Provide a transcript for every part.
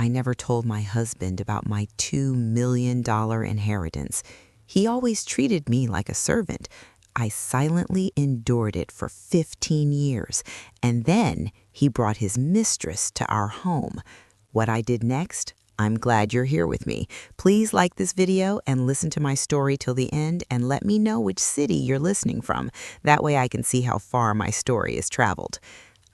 I never told my husband about my $2 million inheritance. He always treated me like a servant. I silently endured it for 15 years, and then he brought his mistress to our home. What I did next? I'm glad you're here with me. Please like this video and listen to my story till the end and let me know which city you're listening from. That way I can see how far my story has traveled.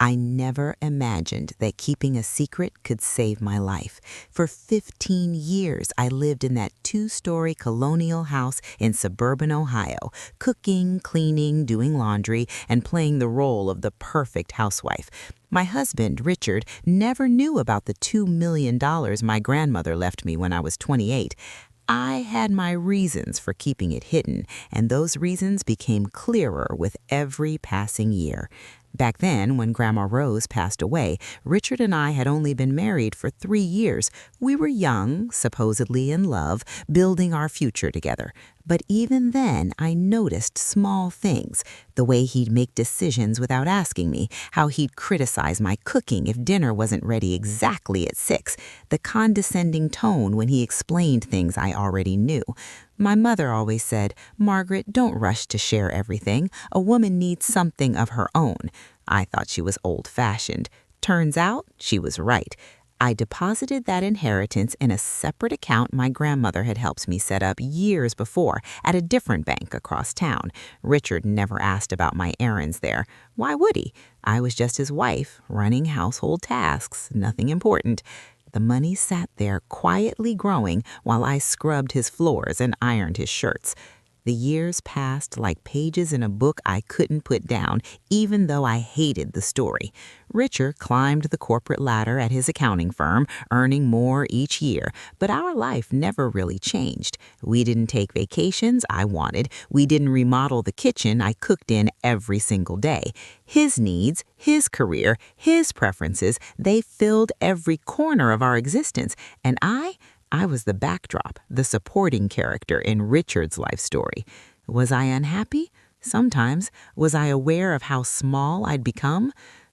I never imagined that keeping a secret could save my life. For 15 years, I lived in that two-story colonial house in suburban Ohio, cooking, cleaning, doing laundry, and playing the role of the perfect housewife. My husband, Richard, never knew about the $2 million my grandmother left me when I was 28. I had my reasons for keeping it hidden, and those reasons became clearer with every passing year. Back then, when Grandma Rose passed away, Richard and I had only been married for 3 years. We were young, supposedly in love, building our future together. But even then, I noticed small things. The way he'd make decisions without asking me, how he'd criticize my cooking if dinner wasn't ready exactly at 6, the condescending tone when he explained things I already knew. My mother always said, "Margaret, don't rush to share everything. A woman needs something of her own." I thought she was old-fashioned. Turns out, she was right. I deposited that inheritance in a separate account my grandmother had helped me set up years before at a different bank across town. Richard never asked about my errands there. Why would he? I was just his wife, running household tasks, nothing important. The money sat there quietly growing while I scrubbed his floors and ironed his shirts. The years passed like pages in a book I couldn't put down, even though I hated the story. Richard climbed the corporate ladder at his accounting firm, earning more each year, but our life never really changed. We didn't take vacations I wanted. We didn't remodel the kitchen I cooked in every single day. His needs, his career, his preferences, they filled every corner of our existence, and I was the backdrop, the supporting character in Richard's life story. Was I unhappy? Sometimes. Was I aware of how small I'd become?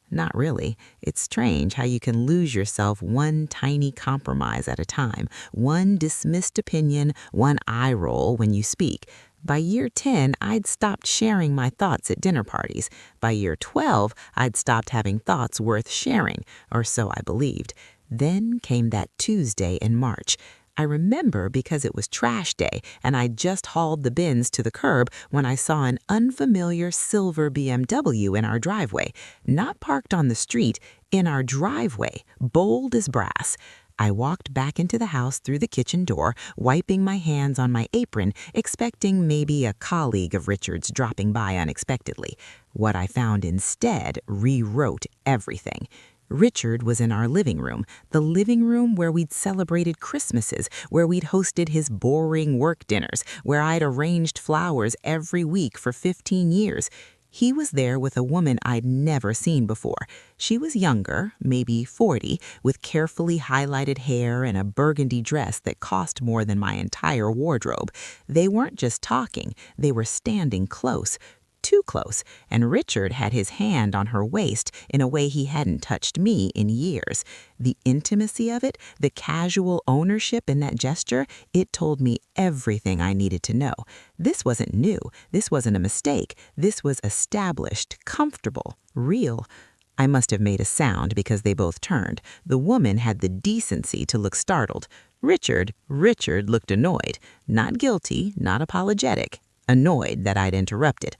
Not really. It's strange how you can lose yourself one tiny compromise at a time, one dismissed opinion, one eye roll when you speak. By year 10, I'd stopped sharing my thoughts at dinner parties. By year 12, I'd stopped having thoughts worth sharing, or so I believed. Then came that Tuesday in March. I remember because it was trash day and I'd just hauled the bins to the curb when I saw an unfamiliar silver BMW in our driveway. Not parked on the street, in our driveway, bold as brass. I walked back into the house through the kitchen door, wiping my hands on my apron, expecting maybe a colleague of Richard's dropping by unexpectedly. What I found instead rewrote everything. Richard was in our living room, the living room where we'd celebrated Christmases, where we'd hosted his boring work dinners, where I'd arranged flowers every week for 15 years. He was there with a woman I'd never seen before. She was younger, maybe 40, with carefully highlighted hair and a burgundy dress that cost more than my entire wardrobe. They weren't just talking, they were standing close. Too close, and Richard had his hand on her waist in a way he hadn't touched me in years. The intimacy of it, the casual ownership in that gesture, it told me everything I needed to know. This wasn't new. This wasn't a mistake. This was established, comfortable, real. I must have made a sound because they both turned. The woman had the decency to look startled. Richard looked annoyed. Not guilty, not apologetic. Annoyed that I'd interrupted.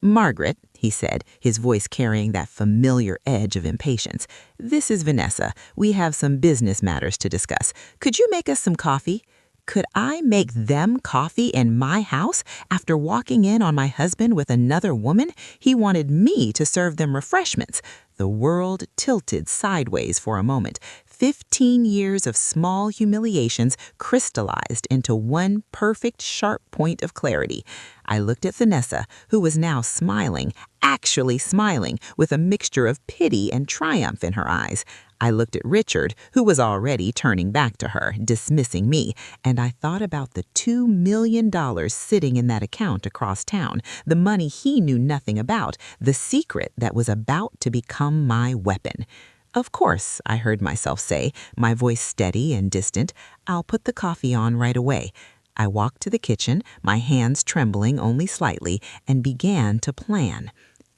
"Margaret," he said, his voice carrying that familiar edge of impatience. "This is Vanessa. We have some business matters to discuss. Could you make us some coffee?" Could I make them coffee in my house after walking in on my husband with another woman? He wanted me to serve them refreshments. The world tilted sideways for a moment. 15 years of small humiliations crystallized into one perfect sharp point of clarity. I looked at Vanessa, who was now smiling, actually smiling, with a mixture of pity and triumph in her eyes. I looked at Richard, who was already turning back to her, dismissing me, and I thought about the $2 million sitting in that account across town, the money he knew nothing about, the secret that was about to become my weapon. Of course, I heard myself say, my voice steady and distant. I'll put the coffee on right away. I walked to the kitchen, my hands trembling only slightly, and began to plan.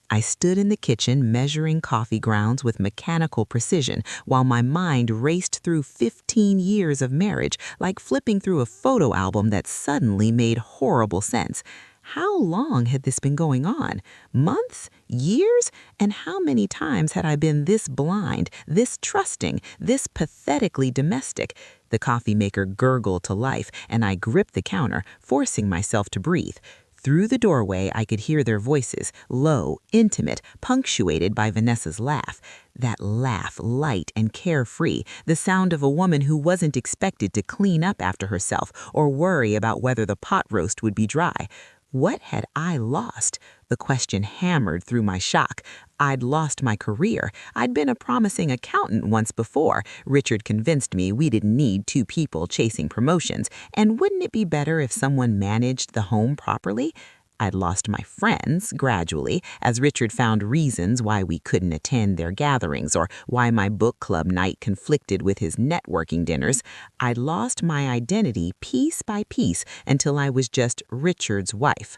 I stood in the kitchen measuring coffee grounds with mechanical precision while my mind raced through 15 years of marriage like flipping through a photo album that suddenly made horrible sense. How long had this been going on? Months? Years? And how many times had I been this blind, this trusting, this pathetically domestic? The coffee maker gurgled to life, and I gripped the counter, forcing myself to breathe. Through the doorway, I could hear their voices, low, intimate, punctuated by Vanessa's laugh. That laugh, light and carefree, the sound of a woman who wasn't expected to clean up after herself or worry about whether the pot roast would be dry. What had I lost? The question hammered through my shock. I'd lost my career. I'd been a promising accountant once before. Richard convinced me we didn't need two people chasing promotions. And wouldn't it be better if someone managed the home properly? I'd lost my friends gradually, as Richard found reasons why we couldn't attend their gatherings or why my book club night conflicted with his networking dinners. I'd lost my identity piece by piece until I was just Richard's wife.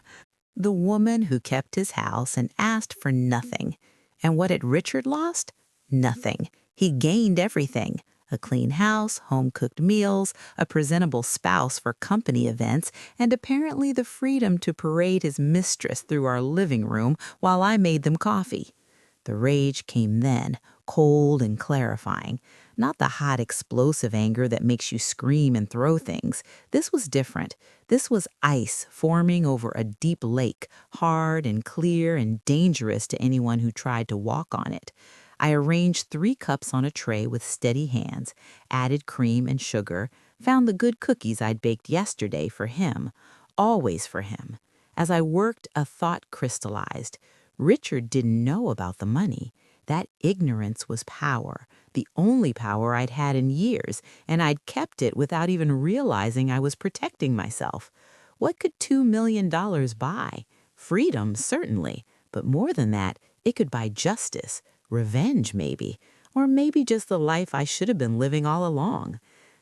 The woman who kept his house and asked for nothing. And what had Richard lost? Nothing. He gained everything. A clean house, home-cooked meals, a presentable spouse for company events, and apparently the freedom to parade his mistress through our living room while I made them coffee. The rage came then, cold and clarifying. Not the hot, explosive anger that makes you scream and throw things. This was different. This was ice forming over a deep lake, hard and clear and dangerous to anyone who tried to walk on it. I arranged 3 cups on a tray with steady hands, added cream and sugar, found the good cookies I'd baked yesterday for him, always for him. As I worked, a thought crystallized. Richard didn't know about the money. That ignorance was power, the only power I'd had in years, and I'd kept it without even realizing I was protecting myself. What could $2 million buy? Freedom, certainly, but more than that, it could buy justice, revenge maybe, or maybe just the life I should have been living all along.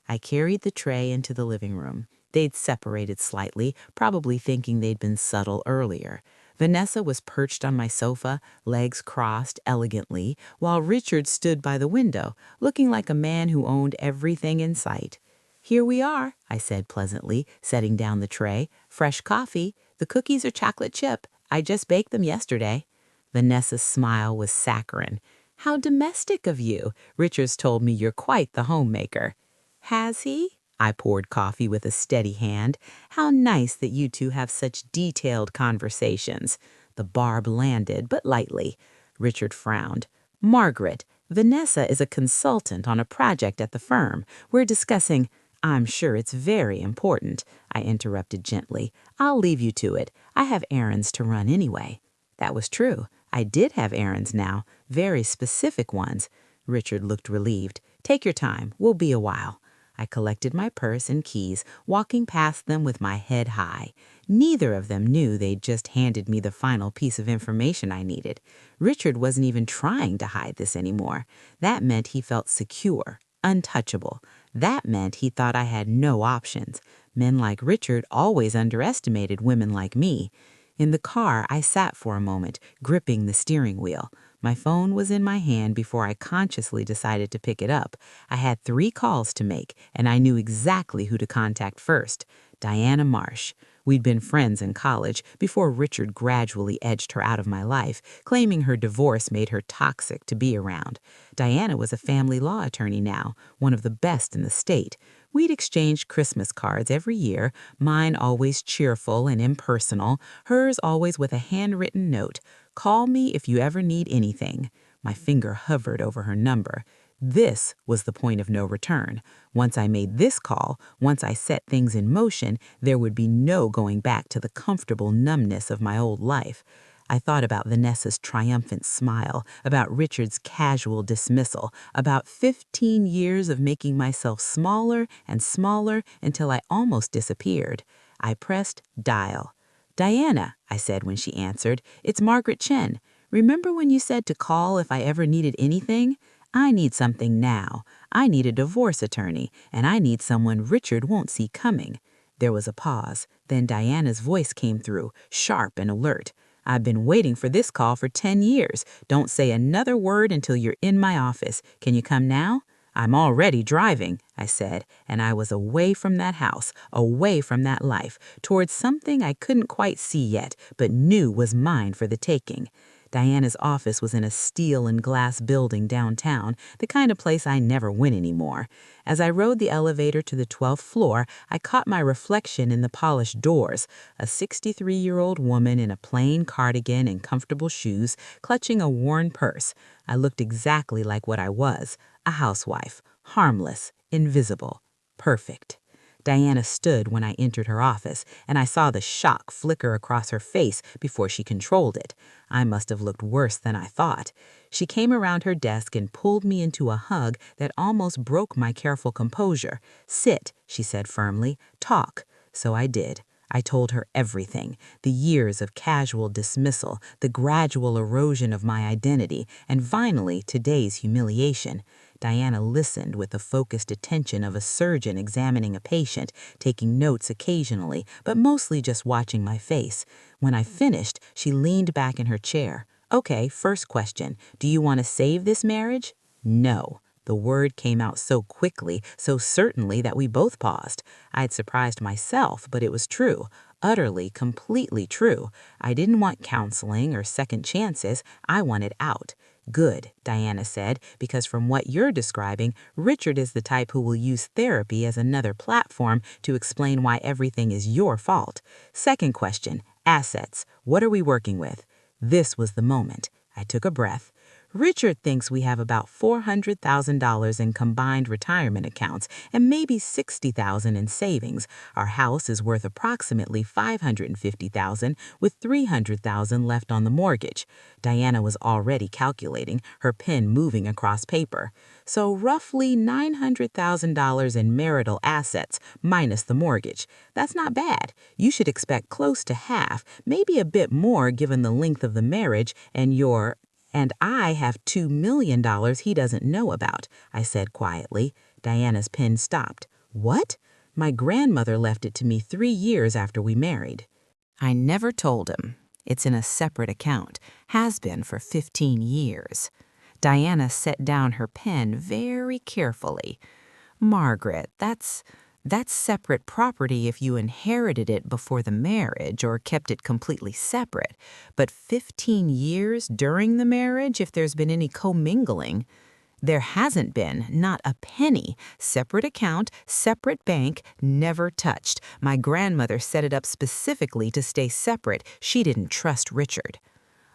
I carried the tray into the living room. They'd separated slightly, probably thinking they'd been subtle earlier. Vanessa was perched on my sofa, legs crossed elegantly, while Richard stood by the window, looking like a man who owned everything in sight. "Here we are," I said pleasantly, setting down the tray. "Fresh coffee. The cookies are chocolate chip. I just baked them yesterday." Vanessa's smile was saccharine. "How domestic of you. Richard's told me you're quite the homemaker." "Has he?" I poured coffee with a steady hand. "How nice that you two have such detailed conversations." The barb landed, but lightly. Richard frowned. "Margaret, Vanessa is a consultant on a project at the firm. We're discussing—" "I'm sure it's very important," I interrupted gently. "I'll leave you to it. I have errands to run anyway." That was true. I did have errands now, very specific ones. Richard looked relieved. "Take your time. We'll be a while." I collected my purse and keys, walking past them with my head high. Neither of them knew they'd just handed me the final piece of information I needed. Richard wasn't even trying to hide this anymore. That meant he felt secure, untouchable. That meant he thought I had no options. Men like Richard always underestimated women like me. In the car, I sat for a moment, gripping the steering wheel. My phone was in my hand before I consciously decided to pick it up. I had 3 calls to make, and I knew exactly who to contact first. Diana Marsh. We'd been friends in college before Richard gradually edged her out of my life, claiming her divorce made her toxic to be around. Diana was a family law attorney now, one of the best in the state. We'd exchanged Christmas cards every year, mine always cheerful and impersonal, hers always with a handwritten note. "Call me if you ever need anything." My finger hovered over her number. This was the point of no return. Once I made this call, once I set things in motion, there would be no going back to the comfortable numbness of my old life. I thought about Vanessa's triumphant smile, about Richard's casual dismissal, about 15 years of making myself smaller and smaller until I almost disappeared. I pressed dial. "Diana," I said when she answered, "it's Margaret Chen. Remember when you said to call if I ever needed anything? I need something now. I need a divorce attorney, and I need someone Richard won't see coming. There was a pause. Then Diana's voice came through, sharp and alert. I've been waiting for this call for 10 years. Don't say another word until you're in my office. Can you come now? I'm already driving, I said, and I was away from that house, away from that life, towards something I couldn't quite see yet, but knew was mine for the taking. Diana's office was in a steel and glass building downtown, the kind of place I never went anymore. As I rode the elevator to the 12th floor, I caught my reflection in the polished doors, a 63-year-old woman in a plain cardigan and comfortable shoes, clutching a worn purse. I looked exactly like what I was, a housewife, harmless, invisible, perfect. Diana stood when I entered her office, and I saw the shock flicker across her face before she controlled it. I must have looked worse than I thought. She came around her desk and pulled me into a hug that almost broke my careful composure. "Sit," she said firmly. "Talk." So I did. I told her everything, the years of casual dismissal, the gradual erosion of my identity, and finally today's humiliation. Diana listened with the focused attention of a surgeon examining a patient, taking notes occasionally, but mostly just watching my face. When I finished, she leaned back in her chair. "Okay, first question. Do you want to save this marriage?" "No." The word came out so quickly, so certainly that we both paused. I had surprised myself, but it was true. Utterly, completely true. I didn't want counseling or second chances. I wanted out. "Good," Diana said, "because from what you're describing, Richard is the type who will use therapy as another platform to explain why everything is your fault. Second question, assets. What are we working with?" This was the moment. I took a breath. "Richard thinks we have about $400,000 in combined retirement accounts and maybe $60,000 in savings. Our house is worth approximately $550,000 with $300,000 left on the mortgage." Diana was already calculating, her pen moving across paper. "So roughly $900,000 in marital assets minus the mortgage. That's not bad. You should expect close to half, maybe a bit more given the length of the marriage and I have $2 million he doesn't know about," I said quietly. Diana's pen stopped. "What?" "My grandmother left it to me 3 years after we married." I never told him. It's in a separate account, has been for 15 years. Diana set down her pen very carefully. "Margaret, that's separate property if you inherited it before the marriage or kept it completely separate. But 15 years during the marriage if there's been any commingling. There hasn't been, not a penny. Separate account, separate bank, never touched. My grandmother set it up specifically to stay separate. She didn't trust Richard."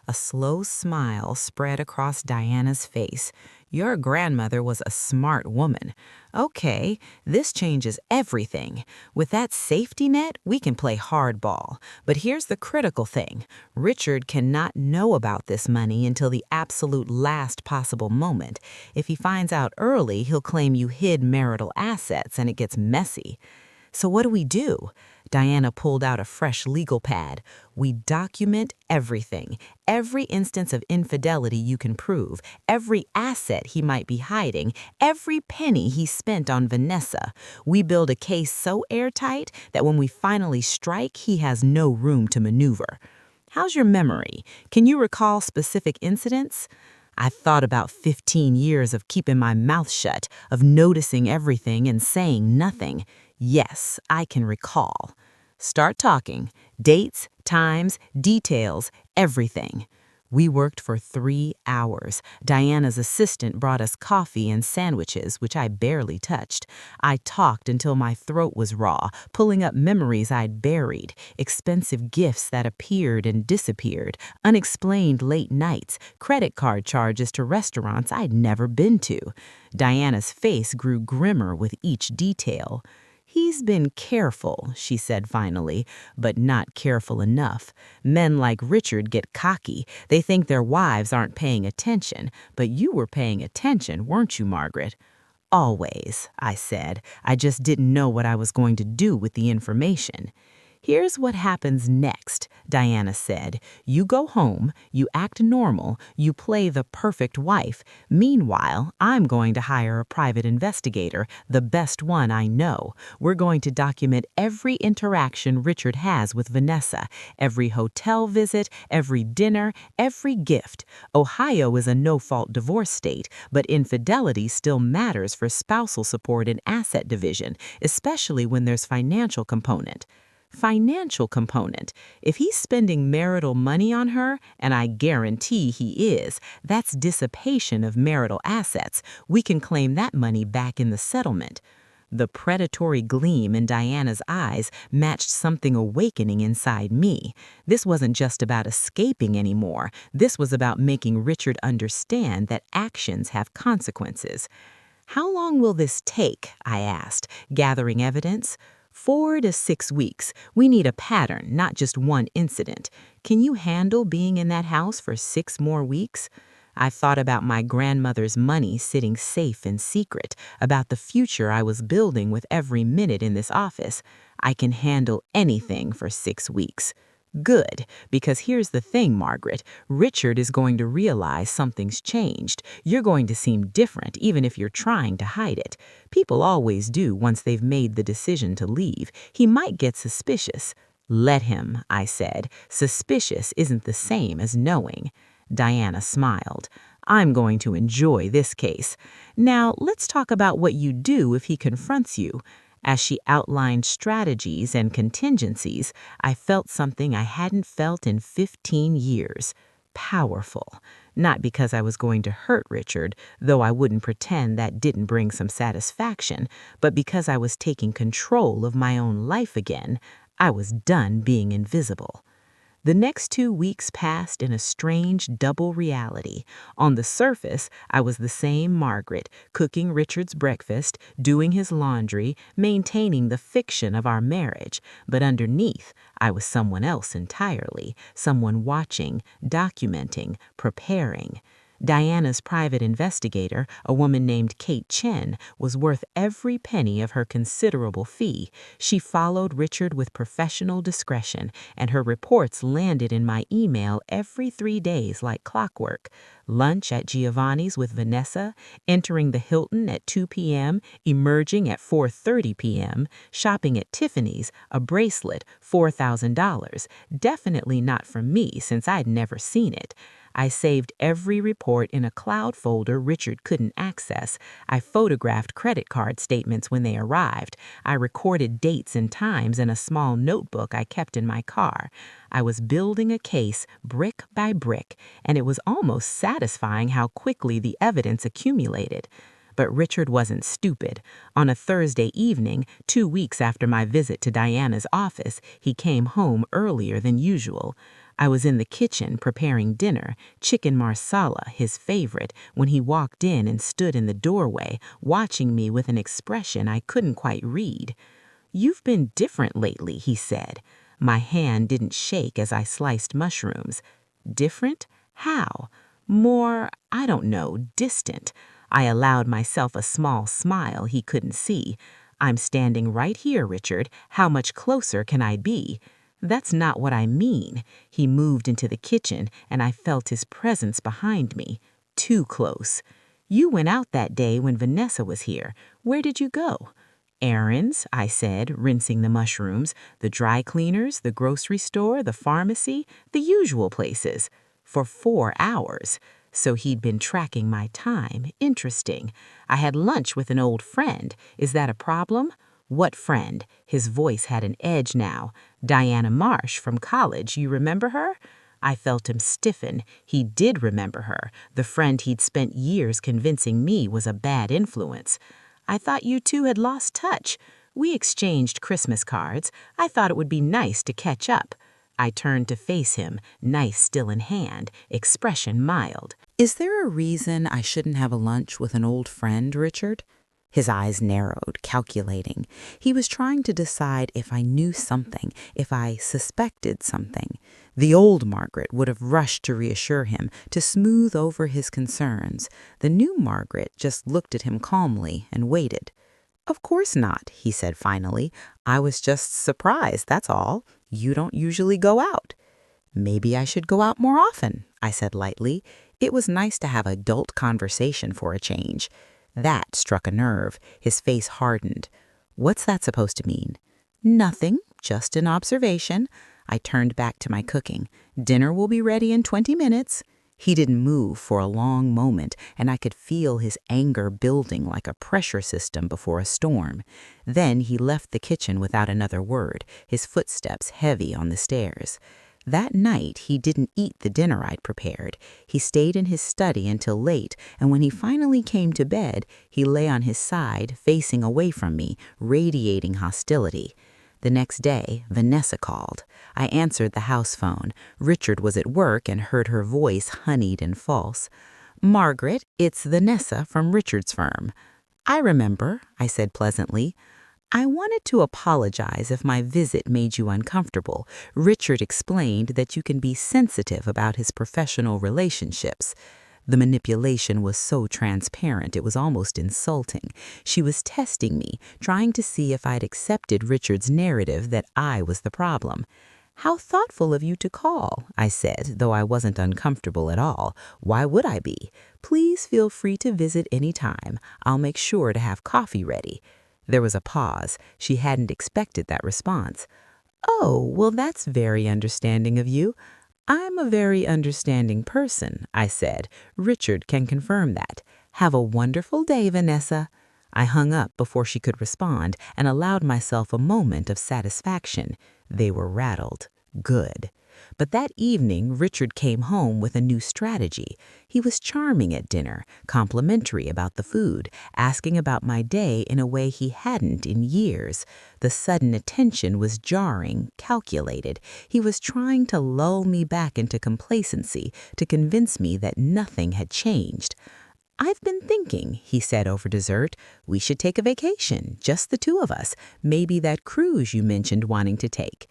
A slow smile spread across Diana's face. "Your grandmother was a smart woman. Okay, this changes everything. With that safety net, we can play hardball. But here's the critical thing. Richard cannot know about this money until the absolute last possible moment. If he finds out early, he'll claim you hid marital assets and it gets messy. So what do we do?" Diana pulled out a fresh legal pad. "We document everything, every instance of infidelity you can prove, every asset he might be hiding, every penny he spent on Vanessa. We build a case so airtight that when we finally strike, he has no room to maneuver." "How's your memory? Can you recall specific incidents?" I thought about 15 years of keeping my mouth shut, of noticing everything and saying nothing. Yes, I can recall. "Start talking. Dates, times, details, everything." We worked for 3 hours. Diana's assistant brought us coffee and sandwiches, which I barely touched. I talked until my throat was raw, pulling up memories I'd buried, expensive gifts that appeared and disappeared, unexplained late nights, credit card charges to restaurants I'd never been to. Diana's face grew grimmer with each detail. "He's been careful," she said finally, "but not careful enough. Men like Richard get cocky. They think their wives aren't paying attention. But you were paying attention, weren't you, Margaret?" "Always," I said. "I just didn't know what I was going to do with the information." Here's what happens next, Diana said. You go home, you act normal, you play the perfect wife. Meanwhile, I'm going to hire a private investigator, the best one I know. We're going to document every interaction Richard has with Vanessa, every hotel visit, every dinner, every gift. Ohio is a no-fault divorce state, but infidelity still matters for spousal support and asset division, especially when there's financial component. Financial component. If he's spending marital money on her, and I guarantee he is, that's dissipation of marital assets. We can claim that money back in the settlement. The predatory gleam in Diana's eyes matched something awakening inside me. This wasn't just about escaping anymore. This was about making Richard understand that actions have consequences. How long will this take? I asked, gathering evidence. 4 to 6 weeks. We need a pattern, not just one incident. Can you handle being in that house for 6 more weeks? I thought about my grandmother's money sitting safe in secret, about the future I was building with every minute in this office. I can handle anything for 6 weeks. Good, because here's the thing, Margaret. Richard is going to realize something's changed. You're going to seem different, even if you're trying to hide it. People always do once they've made the decision to leave. He might get suspicious. Let him, I said. Suspicious isn't the same as knowing. Diana smiled. I'm going to enjoy this case. Now, let's talk about what you do if he confronts you. As she outlined strategies and contingencies, I felt something I hadn't felt in 15 years. Powerful. Not because I was going to hurt Richard, though I wouldn't pretend that didn't bring some satisfaction, but because I was taking control of my own life again. I was done being invisible. The next 2 weeks passed in a strange double reality. On the surface, I was the same Margaret, cooking Richard's breakfast, doing his laundry, maintaining the fiction of our marriage. But underneath, I was someone else entirely, someone watching, documenting, preparing. Diana's private investigator, a woman named Kate Chen, was worth every penny of her considerable fee. She followed Richard with professional discretion, and her reports landed in my email every 3 days like clockwork. Lunch at Giovanni's with Vanessa, entering the Hilton at 2 p.m., emerging at 4:30 p.m., shopping at Tiffany's, a bracelet, $4,000. Definitely not from me since I'd never seen it. I saved every report in a cloud folder Richard couldn't access. I photographed credit card statements when they arrived. I recorded dates and times in a small notebook I kept in my car. I was building a case brick by brick, and it was almost satisfying how quickly the evidence accumulated. But Richard wasn't stupid. On a Thursday evening, 2 weeks after my visit to Diana's office, he came home earlier than usual. I was in the kitchen preparing dinner, chicken marsala, his favorite, when he walked in and stood in the doorway, watching me with an expression I couldn't quite read. "You've been different lately," he said. My hand didn't shake as I sliced mushrooms. Different? How? More, I don't know, distant. I allowed myself a small smile he couldn't see. "I'm standing right here, Richard. How much closer can I be?" "That's not what I mean." He moved into the kitchen, and I felt his presence behind me. Too close. "You went out that day when Vanessa was here. Where did you go?" "Errands," I said, rinsing the mushrooms. "The dry cleaners, the grocery store, the pharmacy, the usual places." "For 4 hours." So he'd been tracking my time. Interesting. "I had lunch with an old friend. Is that a problem?" "What friend?" His voice had an edge now. "Diana Marsh from college. You remember her?" I felt him stiffen. He did remember her, the friend he'd spent years convincing me was a bad influence. "I thought you two had lost touch. We exchanged Christmas cards. I thought it would be nice to catch up." I turned to face him, knife still in hand, expression mild. "Is there a reason I shouldn't have a lunch with an old friend, Richard?" His eyes narrowed, calculating. He was trying to decide if I knew something, if I suspected something. The old Margaret would have rushed to reassure him, to smooth over his concerns. The new Margaret just looked at him calmly and waited. Of course not, he said finally. I was just surprised, that's all. You don't usually go out. Maybe I should go out more often, I said lightly. It was nice to have adult conversation for a change. That struck a nerve. His face hardened. What's that supposed to mean? Nothing, just an observation. I turned back to my cooking. Dinner will be ready in 20 minutes. He didn't move for a long moment, and I could feel his anger building like a pressure system before a storm. Then he left the kitchen without another word, his footsteps heavy on the stairs. That night, he didn't eat the dinner I'd prepared. He stayed in his study until late, and when he finally came to bed, he lay on his side, facing away from me, radiating hostility. The next day, Vanessa called. I answered the house phone. Richard was at work and heard her voice honeyed and false. "Margaret, it's Vanessa from Richard's firm." "I remember," I said pleasantly. "I wanted to apologize if my visit made you uncomfortable. Richard explained that you can be sensitive about his professional relationships." The manipulation was so transparent it was almost insulting. She was testing me, trying to see if I'd accepted Richard's narrative that I was the problem. "How thoughtful of you to call," I said, though I wasn't uncomfortable at all. "Why would I be? Please feel free to visit any time. I'll make sure to have coffee ready." There was a pause. She hadn't expected that response. "Oh, well, that's very understanding of you." "I'm a very understanding person," I said. "Richard can confirm that. Have a wonderful day, Vanessa." I hung up before she could respond and allowed myself a moment of satisfaction. They were rattled. Good. But that evening, Richard came home with a new strategy. He was charming at dinner, complimentary about the food, asking about my day in a way he hadn't in years. The sudden attention was jarring, calculated. He was trying to lull me back into complacency, to convince me that nothing had changed. "I've been thinking," he said over dessert, "we should take a vacation, just the two of us. Maybe that cruise you mentioned wanting to take."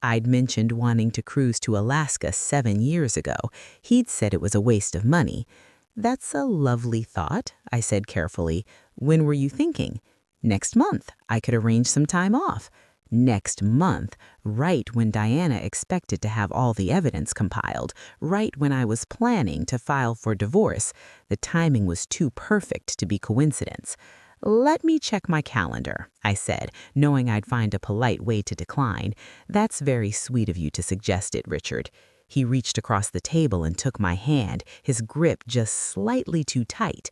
I'd mentioned wanting to cruise to Alaska 7 years ago. He'd said it was a waste of money. "That's a lovely thought," I said carefully. "When were you thinking?" "Next month. I could arrange some time off." Next month, right when Diana expected to have all the evidence compiled, right when I was planning to file for divorce. The timing was too perfect to be coincidence. "Let me check my calendar," I said, knowing I'd find a polite way to decline. "That's very sweet of you to suggest it, Richard." He reached across the table and took my hand, his grip just slightly too tight.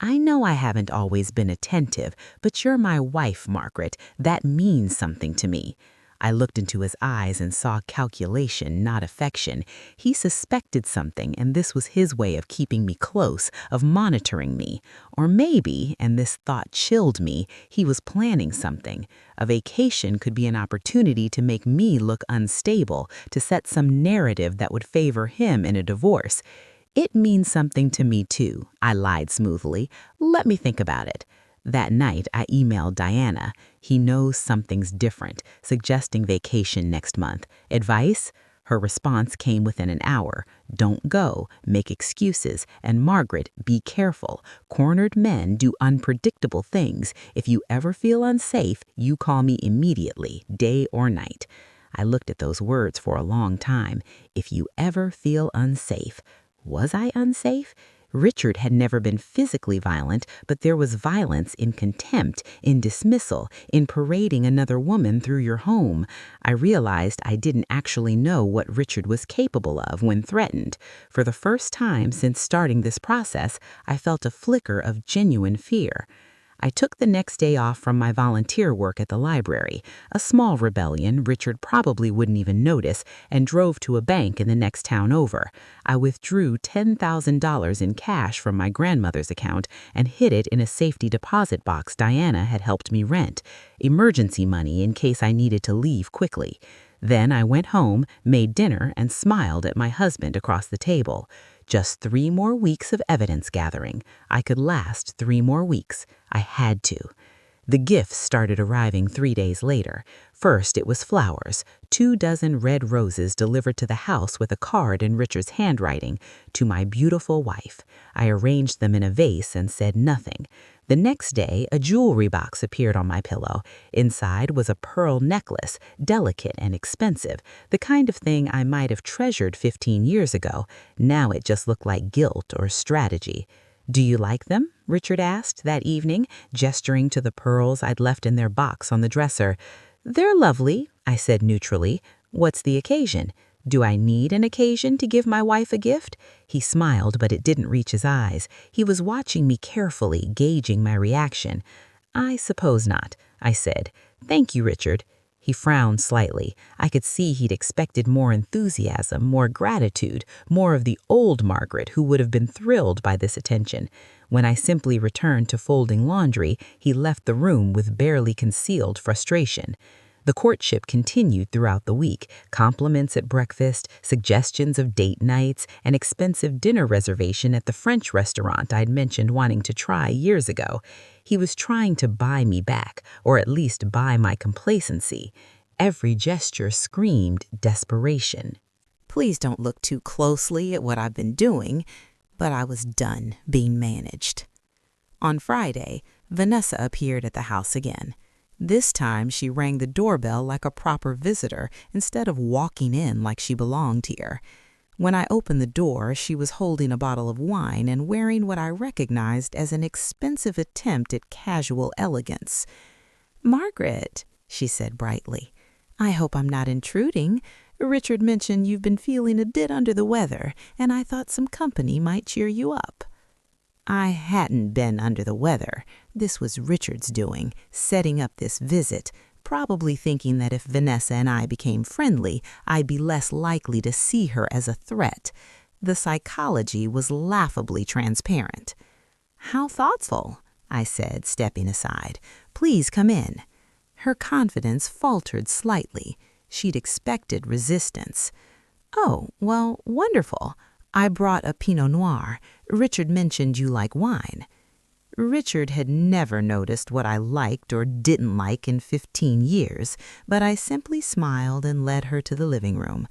"I know I haven't always been attentive, but you're my wife, Margaret. That means something to me." I looked into his eyes and saw calculation, not affection. He suspected something, and this was his way of keeping me close, of monitoring me. Or maybe, and this thought chilled me, he was planning something. A vacation could be an opportunity to make me look unstable, to set some narrative that would favor him in a divorce. "It means something to me, too," I lied smoothly. "Let me think about it." That night, I emailed Diana. "He knows something's different," suggesting vacation next month. "Advice?" Her response came within an hour. "Don't go, make excuses, and Margaret, be careful. Cornered men do unpredictable things. If you ever feel unsafe, you call me immediately, day or night." I looked at those words for a long time. If you ever feel unsafe. Was I unsafe? Richard had never been physically violent, but there was violence in contempt, in dismissal, in parading another woman through your home. I realized I didn't actually know what Richard was capable of when threatened. For the first time since starting this process, I felt a flicker of genuine fear. I took the next day off from my volunteer work at the library, a small rebellion Richard probably wouldn't even notice, and drove to a bank in the next town over. I withdrew $10,000 in cash from my grandmother's account and hid it in a safety deposit box Diana had helped me rent, emergency money in case I needed to leave quickly. Then I went home, made dinner, and smiled at my husband across the table. Just 3 more weeks of evidence gathering. I could last 3 more weeks. I had to. The gifts started arriving 3 days later. First, it was flowers, 24 red roses delivered to the house with a card in Richard's handwriting, "To my beautiful wife." I arranged them in a vase and said nothing. The next day, a jewelry box appeared on my pillow. Inside was a pearl necklace, delicate and expensive, the kind of thing I might have treasured 15 years ago. Now it just looked like guilt or strategy. "Do you like them?" Richard asked that evening, gesturing to the pearls I'd left in their box on the dresser. "They're lovely," I said neutrally. "What's the occasion? Do I need an occasion to give my wife a gift?" He smiled, but it didn't reach his eyes. He was watching me carefully, gauging my reaction. "I suppose not," I said. "Thank you, Richard." He frowned slightly. I could see he'd expected more enthusiasm, more gratitude, more of the old Margaret who would have been thrilled by this attention. When I simply returned to folding laundry, he left the room with barely concealed frustration. The courtship continued throughout the week. Compliments at breakfast, suggestions of date nights, an expensive dinner reservation at the French restaurant I'd mentioned wanting to try years ago. He was trying to buy me back, or at least buy my complacency. Every gesture screamed desperation. Please don't look too closely at what I've been doing, but I was done being managed. On Friday, Vanessa appeared at the house again. This time she rang the doorbell like a proper visitor instead of walking in like she belonged here. When I opened the door, she was holding a bottle of wine and wearing what I recognized as an expensive attempt at casual elegance. "Margaret," she said brightly, "I hope I'm not intruding. Richard mentioned you've been feeling a bit under the weather, and I thought some company might cheer you up." I hadn't been under the weather. This was Richard's doing, setting up this visit, probably thinking that if Vanessa and I became friendly, I'd be less likely to see her as a threat. The psychology was laughably transparent. "How thoughtful," I said, stepping aside. "Please come in." Her confidence faltered slightly. She'd expected resistance. "Oh, well, wonderful. I brought a Pinot Noir. Richard mentioned you like wine." Richard had never noticed what I liked or didn't like in 15 years, but I simply smiled and led her to the living room.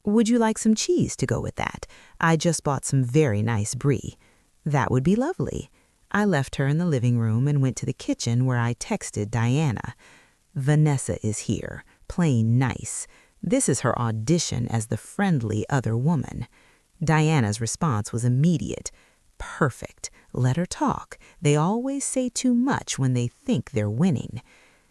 "Would you like some cheese to go with that? I just bought some very nice brie." "That would be lovely." I left her in the living room and went to the kitchen where I texted Diana. "Vanessa is here, playing nice. This is her audition as the friendly other woman." Diana's response was immediate. "Perfect. Let her talk. They always say too much when they think they're winning."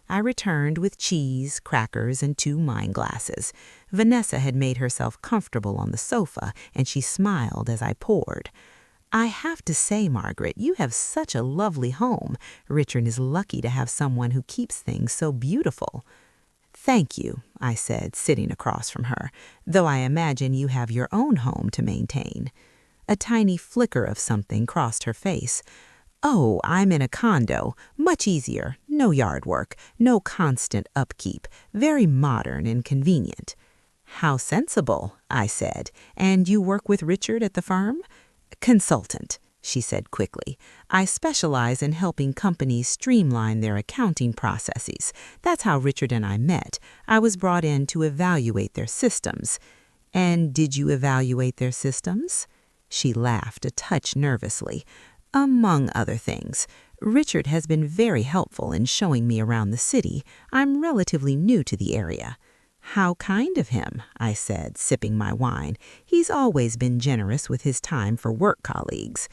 I returned with cheese, crackers, and 2 wine glasses. Vanessa had made herself comfortable on the sofa, and she smiled as I poured. "I have to say, Margaret, you have such a lovely home. Richard is lucky to have someone who keeps things so beautiful." "Thank you," I said, sitting across from her, "though I imagine you have your own home to maintain." A tiny flicker of something crossed her face. "Oh, I'm in a condo. Much easier. No yard work. No constant upkeep. Very modern and convenient." "How sensible," I said. "And you work with Richard at the firm?" "Consultant," she said quickly. "I specialize in helping companies streamline their accounting processes. That's how Richard and I met. I was brought in to evaluate their systems." "And did you evaluate their systems?" She laughed a touch nervously. "Among other things. Richard has been very helpful in showing me around the city. I'm relatively new to the area." "How kind of him," I said, sipping my wine. "He's always been generous with his time for work colleagues."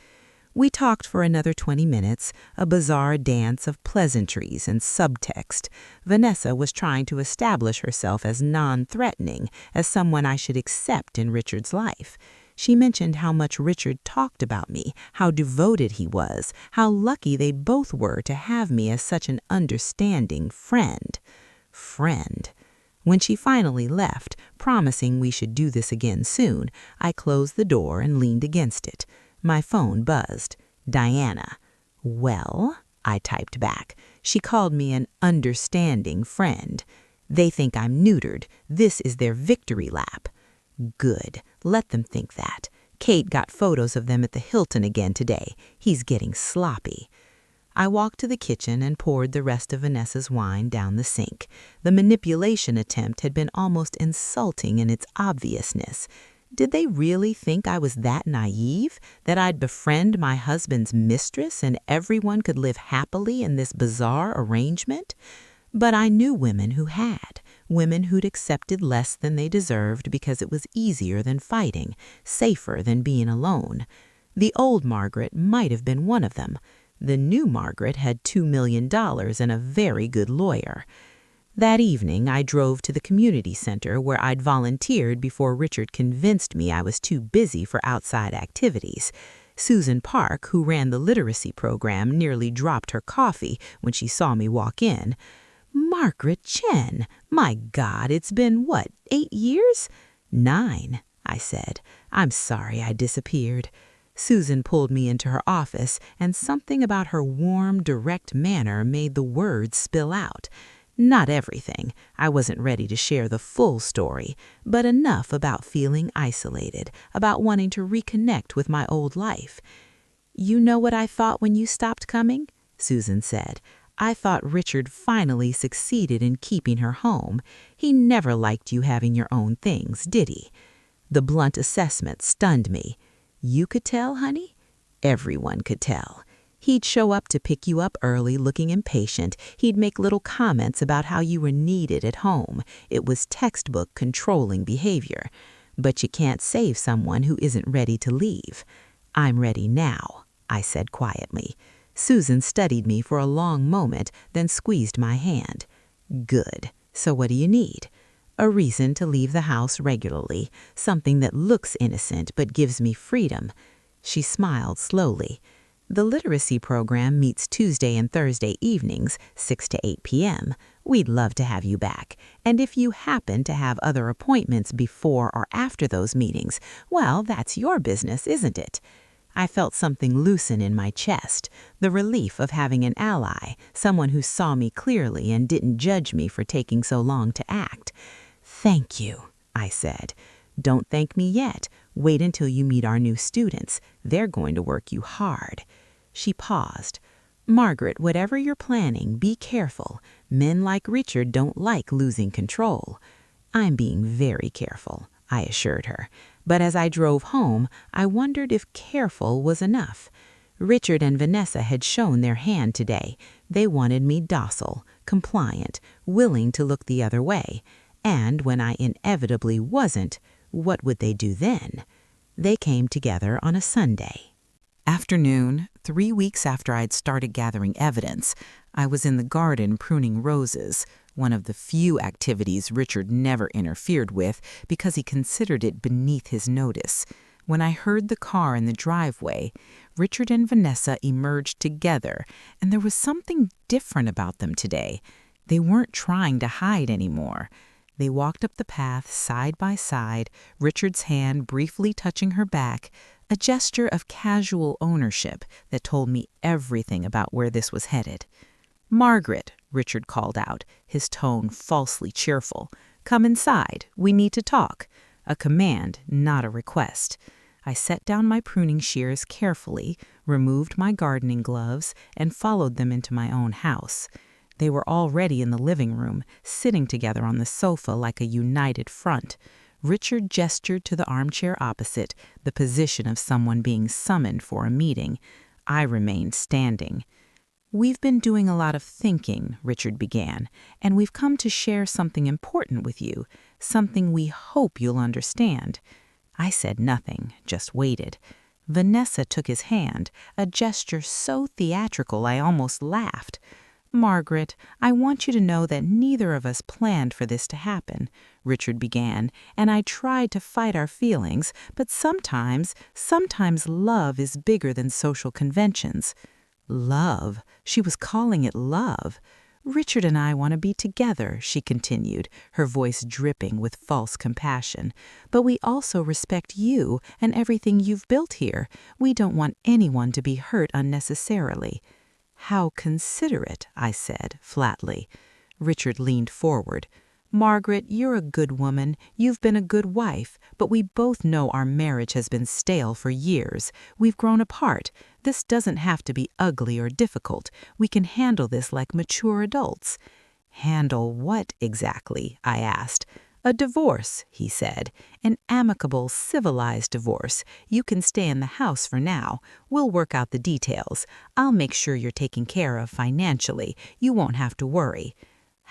We talked for another 20 minutes, a bizarre dance of pleasantries and subtext. Vanessa was trying to establish herself as non-threatening, as someone I should accept in Richard's life. She mentioned how much Richard talked about me, how devoted he was, how lucky they both were to have me as such an understanding friend. Friend. When she finally left, promising we should do this again soon, I closed the door and leaned against it. My phone buzzed. "Diana." "Well," I typed back. She called me an understanding friend. "They think I'm neutered. This is their victory lap." Good. Let them think that. Kate got photos of them at the Hilton again today. He's getting sloppy. I walked to the kitchen and poured the rest of Vanessa's wine down the sink. The manipulation attempt had been almost insulting in its obviousness. Did they really think I was that naive, that I'd befriend my husband's mistress and everyone could live happily in this bizarre arrangement? But I knew women who had, women who'd accepted less than they deserved because it was easier than fighting, safer than being alone. The old Margaret might have been one of them. The new Margaret had $2 million and a very good lawyer. That evening, I drove to the community center where I'd volunteered before Richard convinced me I was too busy for outside activities. Susan Park, who ran the literacy program, nearly dropped her coffee when she saw me walk in. "Margaret Chen, my God, it's been, 8 years?" "9, I said. "I'm sorry I disappeared." Susan pulled me into her office, and something about her warm, direct manner made the words spill out. Not everything. I wasn't ready to share the full story, but enough about feeling isolated, about wanting to reconnect with my old life. "You know what I thought when you stopped coming?" Susan said. "I thought Richard finally succeeded in keeping her home. He never liked you having your own things, did he?" The blunt assessment stunned me. "You could tell, honey?" Everyone could tell. He'd show up to pick you up early looking impatient. He'd make little comments about how you were needed at home. It was textbook controlling behavior. But you can't save someone who isn't ready to leave. "I'm ready now," I said quietly. Susan studied me for a long moment, then squeezed my hand. "Good. So what do you need?" "A reason to leave the house regularly, something that looks innocent but gives me freedom." She smiled slowly. "The literacy program meets Tuesday and Thursday evenings, 6 to 8 p.m. We'd love to have you back. And if you happen to have other appointments before or after those meetings, well, that's your business, isn't it?" I felt something loosen in my chest, the relief of having an ally, someone who saw me clearly and didn't judge me for taking so long to act. "Thank you," I said. "Don't thank me yet. Wait until you meet our new students. They're going to work you hard." She paused. "Margaret, whatever you're planning, be careful. Men like Richard don't like losing control." "I'm being very careful," I assured her. But as I drove home, I wondered if careful was enough. Richard and Vanessa had shown their hand today. They wanted me docile, compliant, willing to look the other way. And when I inevitably wasn't, what would they do then? They came together on a Sunday. Afternoon, 3 weeks after I'd started gathering evidence, I was in the garden pruning roses, one of the few activities Richard never interfered with because he considered it beneath his notice. When I heard the car in the driveway, Richard and Vanessa emerged together, and there was something different about them today. They weren't trying to hide anymore. They walked up the path side by side, Richard's hand briefly touching her back, a gesture of casual ownership that told me everything about where this was headed. "Margaret," Richard called out, his tone falsely cheerful. "Come inside. We need to talk." A command, not a request. I set down my pruning shears carefully, removed my gardening gloves, and followed them into my own house. They were already in the living room, sitting together on the sofa like a united front. Richard gestured to the armchair opposite, the position of someone being summoned for a meeting. I remained standing. "We've been doing a lot of thinking," Richard began, "and we've come to share something important with you, something we hope you'll understand." I said nothing, just waited. Vanessa took his hand, a gesture so theatrical I almost laughed. "Margaret, I want you to know that neither of us planned for this to happen," Richard began, "and I tried to fight our feelings, but sometimes love is bigger than social conventions." Love. She was calling it love. "Richard and I want to be together," she continued, her voice dripping with false compassion. "But we also respect you and everything you've built here. We don't want anyone to be hurt unnecessarily." "How considerate," I said flatly. Richard leaned forward. Margaret, you're a good woman. You've been a good wife, but we both know our marriage has been stale for years. We've grown apart. This doesn't have to be ugly or difficult. We can handle this like mature adults." "Handle what exactly?" I asked. "A divorce," he said. "An amicable, civilized divorce. You can stay in the house for now. We'll work out the details. I'll make sure you're taken care of financially. You won't have to worry."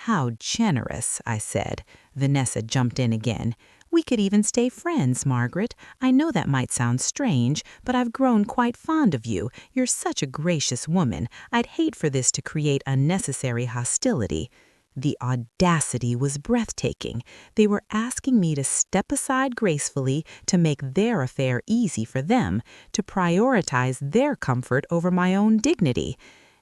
"How generous," I said. Vanessa jumped in again. "We could even stay friends, Margaret. I know that might sound strange, but I've grown quite fond of you. You're such a gracious woman. I'd hate for this to create unnecessary hostility." The audacity was breathtaking. They were asking me to step aside gracefully, to make their affair easy for them, to prioritize their comfort over my own dignity.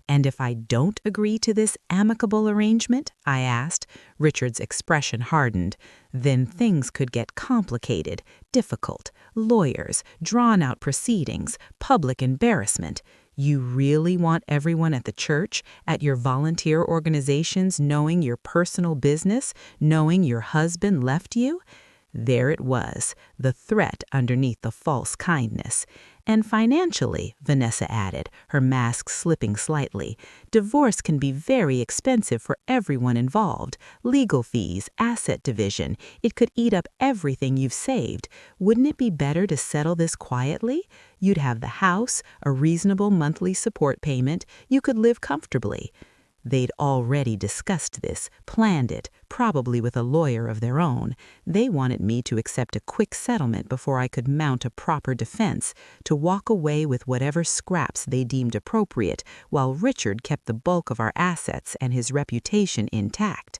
"And if I don't agree to this amicable arrangement?" I asked. Richard's expression hardened. "Then things could get complicated, difficult, lawyers, drawn-out proceedings, public embarrassment. You really want everyone at the church, at your volunteer organizations, knowing your personal business, knowing your husband left you?" There it was, the threat underneath the false kindness. "And financially," Vanessa added, her mask slipping slightly, "divorce can be very expensive for everyone involved. Legal fees, asset division. It could eat up everything you've saved. Wouldn't it be better to settle this quietly? You'd have the house, a reasonable monthly support payment. You could live comfortably." They'd already discussed this, planned it, probably with a lawyer of their own. They wanted me to accept a quick settlement before I could mount a proper defense, to walk away with whatever scraps they deemed appropriate, while Richard kept the bulk of our assets and his reputation intact.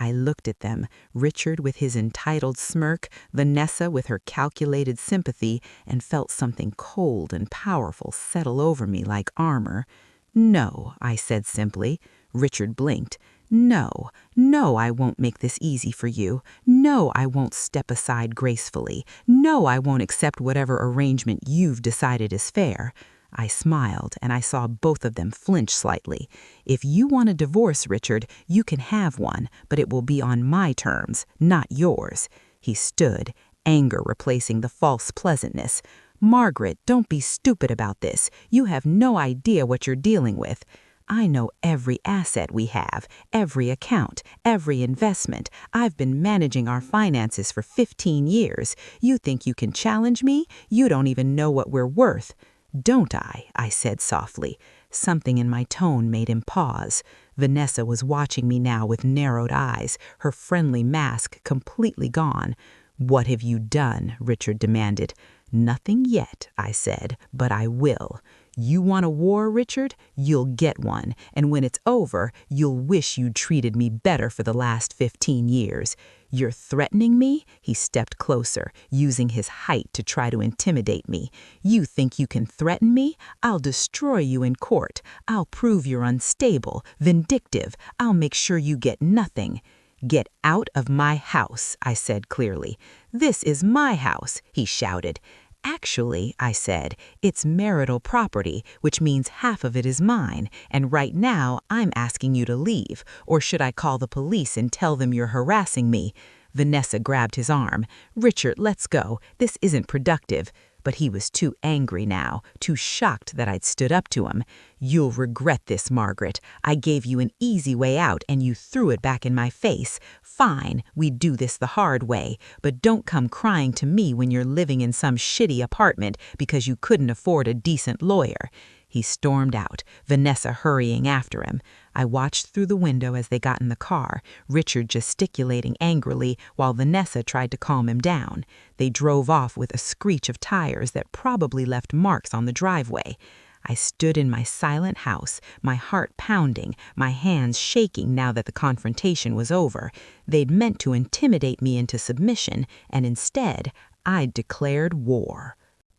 I looked at them, Richard with his entitled smirk, Vanessa with her calculated sympathy, and felt something cold and powerful settle over me like armor. "No," I said simply. Richard blinked. "No, no, I won't make this easy for you. No, I won't step aside gracefully. No, I won't accept whatever arrangement you've decided is fair." I smiled, and I saw both of them flinch slightly. "If you want a divorce, Richard, you can have one, but it will be on my terms, not yours." He stood, anger replacing the false pleasantness. "Margaret, don't be stupid about this. You have no idea what you're dealing with. I know every asset we have, every account, every investment. I've been managing our finances for 15 years. You think you can challenge me? You don't even know what we're worth." "Don't I said softly. Something in my tone made him pause. Vanessa was watching me now with narrowed eyes, her friendly mask completely gone. "What have you done?" Richard demanded. "Nothing yet," I said, "but I will. You want a war, Richard? You'll get one, and when it's over, you'll wish you'd treated me better for the last 15 years. You're threatening me?" He stepped closer, using his height to try to intimidate me. "You think you can threaten me? I'll destroy you in court. I'll prove you're unstable, vindictive. I'll make sure you get nothing." "Get out of my house," I said clearly. "This is my house," he shouted. "Actually," I said, "it's marital property, which means half of it is mine, and right now I'm asking you to leave. Or should I call the police and tell them you're harassing me?" Vanessa grabbed his arm. "Richard, let's go. This isn't productive." But he was too angry now, too shocked that I'd stood up to him. "You'll regret this, Margaret. I gave you an easy way out and you threw it back in my face. Fine, we do this the hard way, but don't come crying to me when you're living in some shitty apartment because you couldn't afford a decent lawyer." He stormed out, Vanessa hurrying after him. I watched through the window as they got in the car, Richard gesticulating angrily while Vanessa tried to calm him down. They drove off with a screech of tires that probably left marks on the driveway. I stood in my silent house, my heart pounding, my hands shaking now that the confrontation was over. They'd meant to intimidate me into submission, and instead, I'd declared war.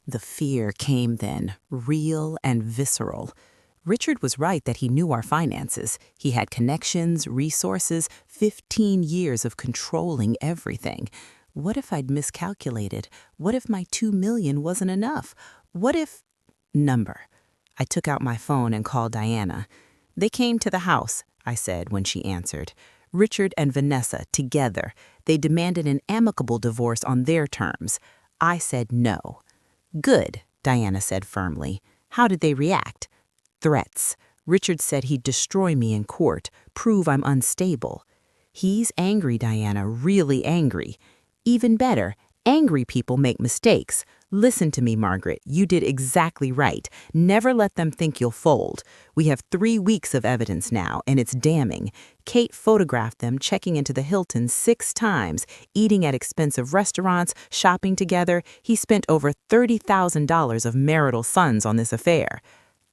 The fear came then, real and visceral. Richard was right that he knew our finances. He had connections, resources, 15 years of controlling everything. What if I'd miscalculated? What if my $2 million wasn't enough? What if... Number. I took out my phone and called Diana. "They came to the house," I said when she answered. Richard and Vanessa together. They demanded an amicable divorce on their terms. I said no. Good, Diana said firmly. How did they react? Threats. Richard said he'd destroy me in court, prove I'm unstable. He's angry, Diana, really angry. Even better, angry people make mistakes. Listen to me, Margaret. You did exactly right. Never let them think you'll fold. We have 3 weeks of evidence now, and it's damning. Kate photographed them checking into the Hilton 6 times, eating at expensive restaurants, shopping together. He spent over $30,000 of marital funds on this affair.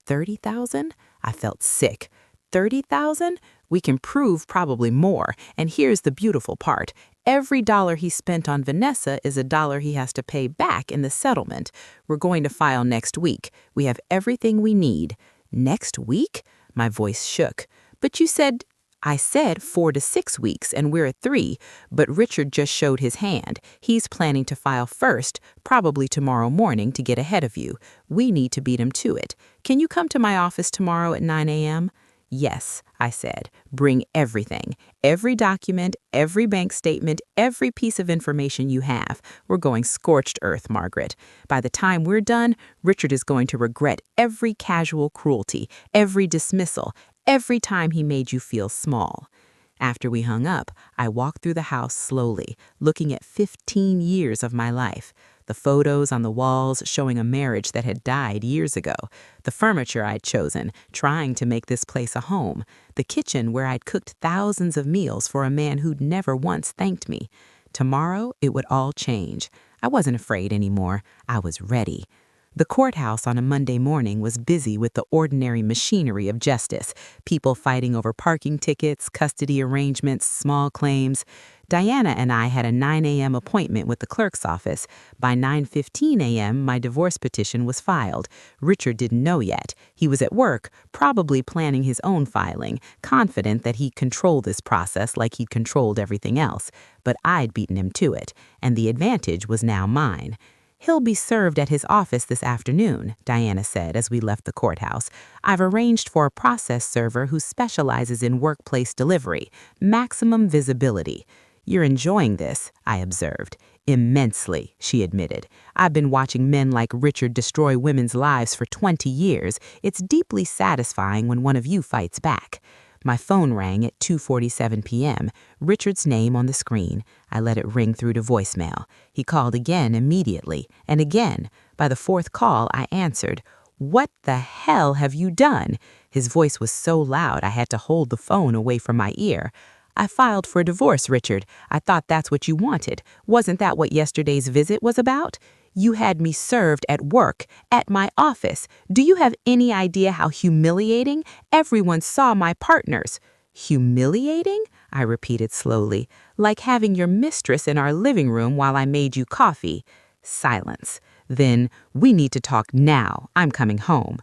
30,000? I felt sick. 30,000? We can prove probably more. And here's the beautiful part. Every dollar he spent on Vanessa is a dollar he has to pay back in the settlement. We're going to file next week. We have everything we need. Next week? My voice shook. But you said... I said 4 to 6 weeks, and we're at 3, but Richard just showed his hand. He's planning to file first, probably tomorrow morning, to get ahead of you. We need to beat him to it. Can you come to my office tomorrow at 9 a.m.? Yes, I said. Bring everything. Every document, every bank statement, every piece of information you have. We're going scorched earth, Margaret. By the time we're done, Richard is going to regret every casual cruelty, every dismissal, every time he made you feel small. After we hung up, I walked through the house slowly, looking at 15 years of my life. The photos on the walls showing a marriage that had died years ago. The furniture I'd chosen, trying to make this place a home. The kitchen where I'd cooked thousands of meals for a man who'd never once thanked me. Tomorrow, it would all change. I wasn't afraid anymore. I was ready. The courthouse on a Monday morning was busy with the ordinary machinery of justice, people fighting over parking tickets, custody arrangements, small claims. Diana and I had a 9 a.m. appointment with the clerk's office. By 9:15 a.m., my divorce petition was filed. Richard didn't know yet. He was at work, probably planning his own filing, confident that he'd control this process like he'd controlled everything else. But I'd beaten him to it, and the advantage was now mine. He'll be served at his office this afternoon, Diana said as we left the courthouse. I've arranged for a process server who specializes in workplace delivery, maximum visibility. You're enjoying this, I observed. Immensely, she admitted. I've been watching men like Richard destroy women's lives for 20 years. It's deeply satisfying when one of you fights back. My phone rang at 2:47 p.m., Richard's name on the screen. I let it ring through to voicemail. He called again immediately, and again. By the 4th call, I answered. What the hell have you done? His voice was so loud I had to hold the phone away from my ear. I filed for a divorce, Richard. I thought that's what you wanted. Wasn't that what yesterday's visit was about? You had me served at work, at my office. Do you have any idea how humiliating? Everyone saw my partners. Humiliating? I repeated slowly. Like having your mistress in our living room while I made you coffee. Silence. Then, we need to talk now. I'm coming home.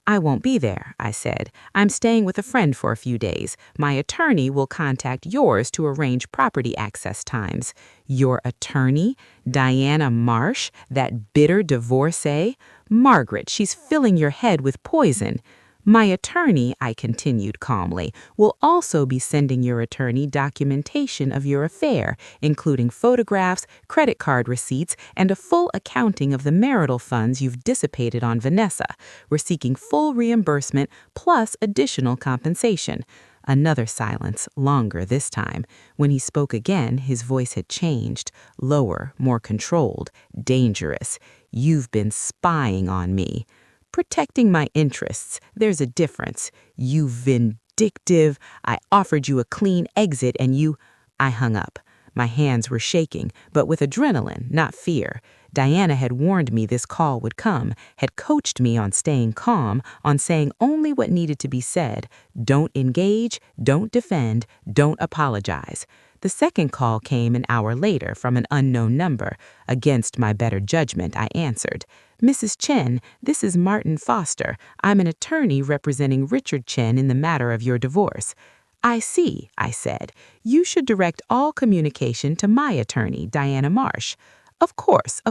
I won't be there, I said. I'm staying with a friend for a few days. My attorney will contact yours to arrange property access times. Your attorney? Diana Marsh? That bitter divorcee? Margaret, she's filling your head with poison. My attorney, I continued calmly, will also be sending your attorney documentation of your affair, including photographs, credit card receipts, and a full accounting of the marital funds you've dissipated on Vanessa. We're seeking full reimbursement plus additional compensation. Another silence, longer this time. When he spoke again, his voice had changed, lower, more controlled, dangerous. You've been spying on me. Protecting my interests, there's a difference. You vindictive. I offered you a clean exit and you... I hung up. My hands were shaking, but with adrenaline, not fear. Diana had warned me this call would come, had coached me on staying calm, on saying only what needed to be said. Don't engage, don't defend, don't apologize. The second call came an hour later from an unknown number. Against my better judgment, I answered. Mrs. Chen, this is Martin Foster. I'm an attorney representing Richard Chen in the matter of your divorce. I see, I said. You should direct all communication to my attorney, Diana Marsh. Of course,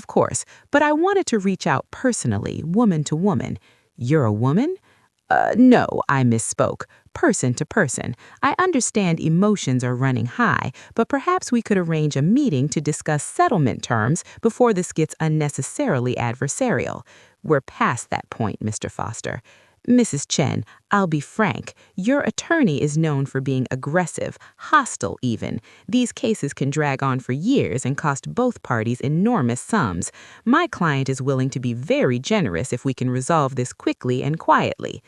but I wanted to reach out personally, woman to woman. You're a woman? No, I misspoke. Person to person. I understand emotions are running high, but perhaps we could arrange a meeting to discuss settlement terms before this gets unnecessarily adversarial. We're past that point, Mr. Foster. Mrs. Chen, I'll be frank. Your attorney is known for being aggressive, hostile even. These cases can drag on for years and cost both parties enormous sums. My client is willing to be very generous if we can resolve this quickly and quietly.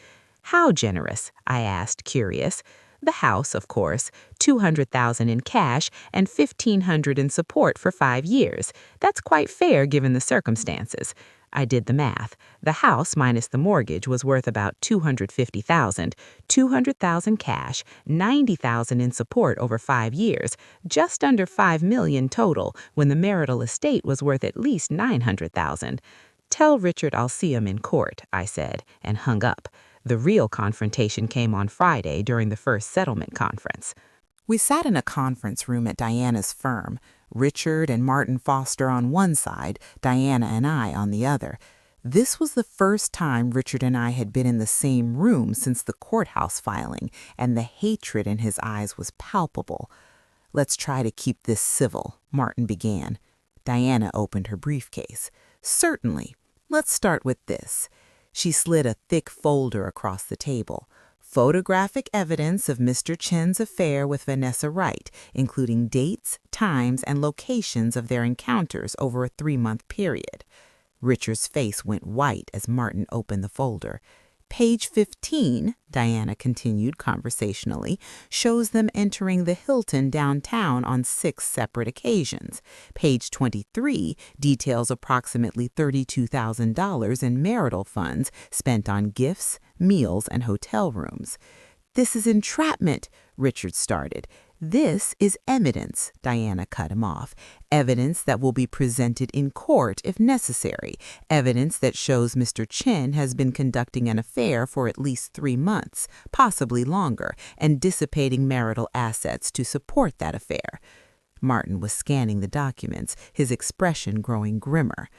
How generous? I asked, curious. The house, of course, $200,000 in cash and $1,500 in support for 5 years. That's quite fair given the circumstances. I did the math. The house minus the mortgage was worth about $250,000, $200,000 cash, $90,000 in support over 5 years, just under $5 million total when the marital estate was worth at least $900,000. Tell Richard I'll see him in court, I said, and hung up. The real confrontation came on Friday during the first settlement conference. We sat in a conference room at Diana's firm, Richard and Martin Foster on one side, Diana and I on the other. This was the first time Richard and I had been in the same room since the courthouse filing, and the hatred in his eyes was palpable. "Let's try to keep this civil," Martin began. Diana opened her briefcase. "Certainly. Let's start with this." She slid a thick folder across the table. Photographic evidence of Mr. Chen's affair with Vanessa Wright, including dates, times, and locations of their encounters over a 3-month period. Richard's face went white as Martin opened the folder. Page 15, Diana continued conversationally, shows them entering the Hilton downtown on 6 separate occasions. Page 23 details approximately $32,000 in marital funds spent on gifts, meals, and hotel rooms. "This is entrapment," Richard started. "This is evidence," Diana cut him off. "Evidence that will be presented in court if necessary. Evidence that shows Mr. Chen has been conducting an affair for at least 3 months, possibly longer, and dissipating marital assets to support that affair." Martin was scanning the documents, his expression growing grimmer.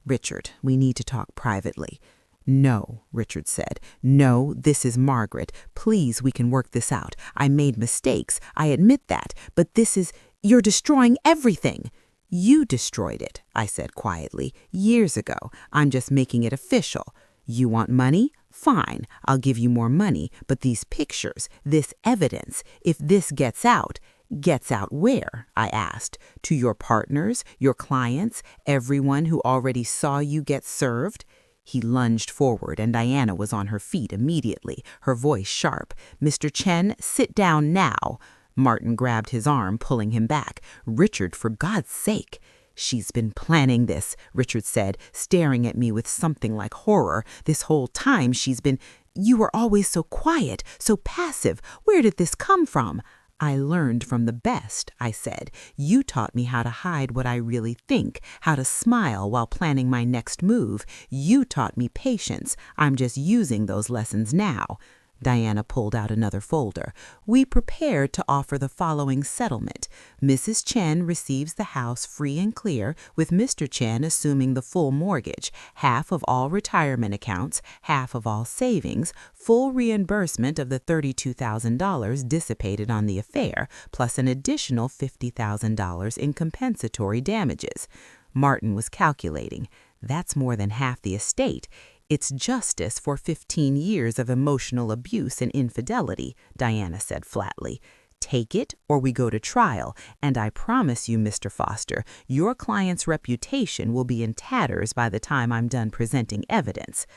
"Richard, we need to talk privately." "No," Richard said. "No, this is Margaret. Please, we can work this out. I made mistakes. I admit that. But this is... You're destroying everything." "You destroyed it," I said quietly, "years ago. I'm just making it official. You want money? Fine, I'll give you more money. But these pictures, this evidence, if this gets out... Gets out where?" I asked. "To your partners, your clients, everyone who already saw you get served?" He lunged forward, and Diana was on her feet immediately, her voice sharp. "Mr. Chen, sit down now." Martin grabbed his arm, pulling him back. "Richard, for God's sake." "She's been planning this," Richard said, staring at me with something like horror. "This whole time she's been... You were always so quiet, so passive. Where did this come from?" "I learned from the best," I said. "You taught me how to hide what I really think, how to smile while planning my next move. You taught me patience. I'm just using those lessons now." Diana pulled out another folder. "We prepared to offer the following settlement. Mrs. Chen receives the house free and clear, with Mr. Chen assuming the full mortgage, half of all retirement accounts, half of all savings, full reimbursement of the $32,000 dissipated on the affair, plus an additional $50,000 in compensatory damages." Martin was calculating. "That's more than half the estate. It's justice for 15 years of emotional abuse and infidelity," Diana said flatly. "Take it or we go to trial, and I promise you, Mr. Foster, your client's reputation will be in tatters by the time I'm done presenting evidence."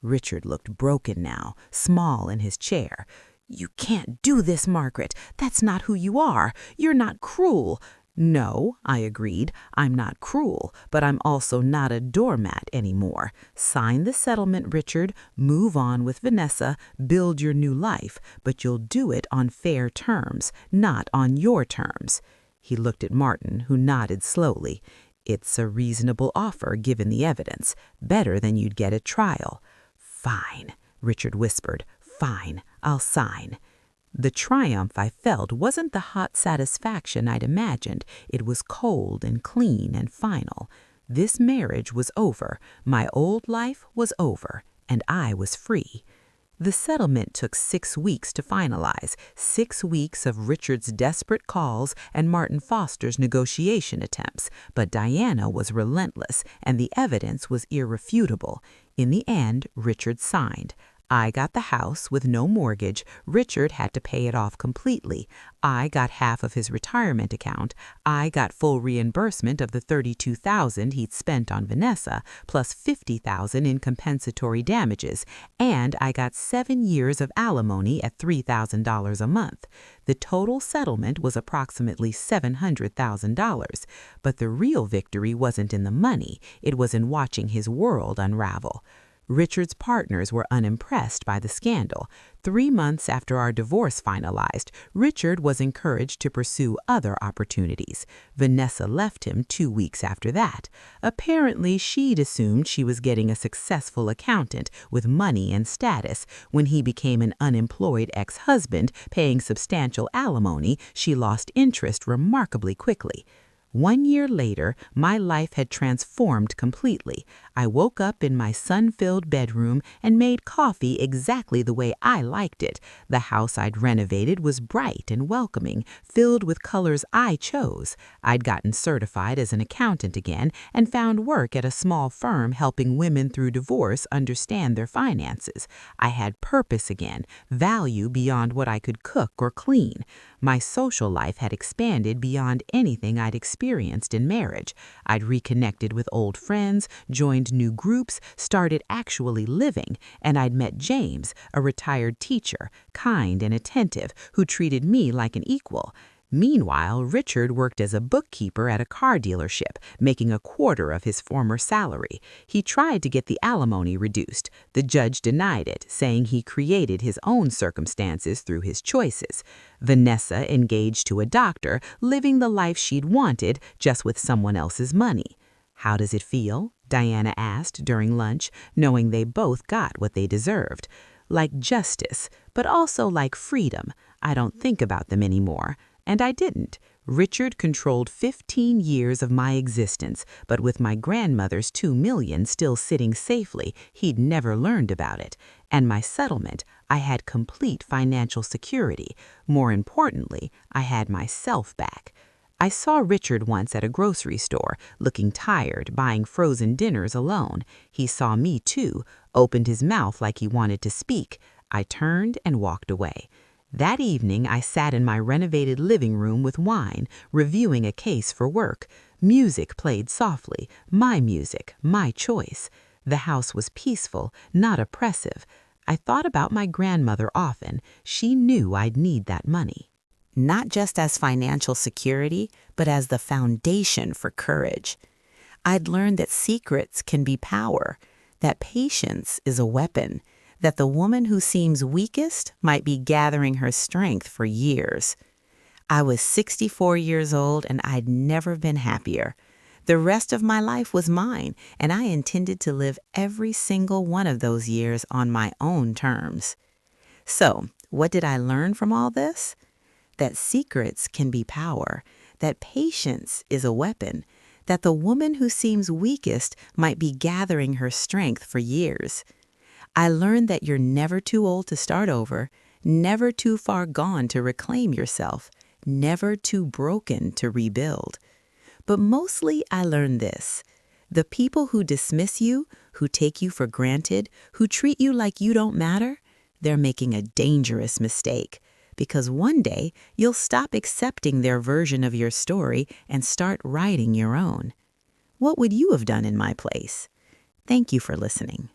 Richard looked broken now, small in his chair. "You can't do this, Margaret. That's not who you are. You're not cruel." "No," I agreed, "I'm not cruel, but I'm also not a doormat anymore. Sign the settlement, Richard, move on with Vanessa, build your new life, but you'll do it on fair terms, not on your terms." He looked at Martin, who nodded slowly. "It's a reasonable offer given the evidence, better than you'd get at trial." "Fine," Richard whispered. "Fine, I'll sign." The triumph I felt wasn't the hot satisfaction I'd imagined. It was cold and clean and final. This marriage was over. My old life was over, and I was free. The settlement took 6 weeks to finalize, 6 weeks of Richard's desperate calls and Martin Foster's negotiation attempts, but Diana was relentless and the evidence was irrefutable. In the end, Richard signed. I got the house with no mortgage. Richard had to pay it off completely. I got half of his retirement account. I got full reimbursement of the $32,000 he'd spent on Vanessa, plus $50,000 in compensatory damages, and I got 7 years of alimony at $3,000 a month. The total settlement was approximately $700,000. But the real victory wasn't in the money, it was in watching his world unravel. Richard's partners were unimpressed by the scandal. 3 months after our divorce finalized, Richard was encouraged to pursue other opportunities. Vanessa left him 2 weeks after that. Apparently, she'd assumed she was getting a successful accountant with money and status. When he became an unemployed ex-husband paying substantial alimony, she lost interest remarkably quickly. 1 year later, my life had transformed completely. I woke up in my sun-filled bedroom and made coffee exactly the way I liked it. The house I'd renovated was bright and welcoming, filled with colors I chose. I'd gotten certified as an accountant again and found work at a small firm helping women through divorce understand their finances. I had purpose again, value beyond what I could cook or clean. My social life had expanded beyond anything I'd experienced in marriage. I'd reconnected with old friends, joined new groups, started actually living, and I'd met James, a retired teacher, kind and attentive, who treated me like an equal. Meanwhile, Richard worked as a bookkeeper at a car dealership, making 1/4 of his former salary. He tried to get the alimony reduced. The judge denied it, saying he created his own circumstances through his choices. Vanessa engaged to a doctor, living the life she'd wanted, just with someone else's money. "How does it feel?" Diana asked during lunch, knowing they both got what they deserved. "Like justice, but also like freedom. I don't think about them anymore." And I didn't. Richard controlled 15 years of my existence, but with my grandmother's $2 million still sitting safely, he'd never learned about it. And my settlement, I had complete financial security. More importantly, I had myself back. I saw Richard once at a grocery store, looking tired, buying frozen dinners alone. He saw me too, opened his mouth like he wanted to speak. I turned and walked away. That evening, I sat in my renovated living room with wine, reviewing a case for work. Music played softly, my music, my choice. The house was peaceful, not oppressive. I thought about my grandmother often. She knew I'd need that money. Not just as financial security, but as the foundation for courage. I'd learned that secrets can be power, that patience is a weapon, that the woman who seems weakest might be gathering her strength for years. I was 64 years old and I'd never been happier. The rest of my life was mine, and I intended to live every single one of those years on my own terms. So, what did I learn from all this? That secrets can be power, that patience is a weapon, that the woman who seems weakest might be gathering her strength for years. I learned that you're never too old to start over, never too far gone to reclaim yourself, never too broken to rebuild. But mostly I learned this: the people who dismiss you, who take you for granted, who treat you like you don't matter, they're making a dangerous mistake, because one day you'll stop accepting their version of your story and start writing your own. What would you have done in my place? Thank you for listening.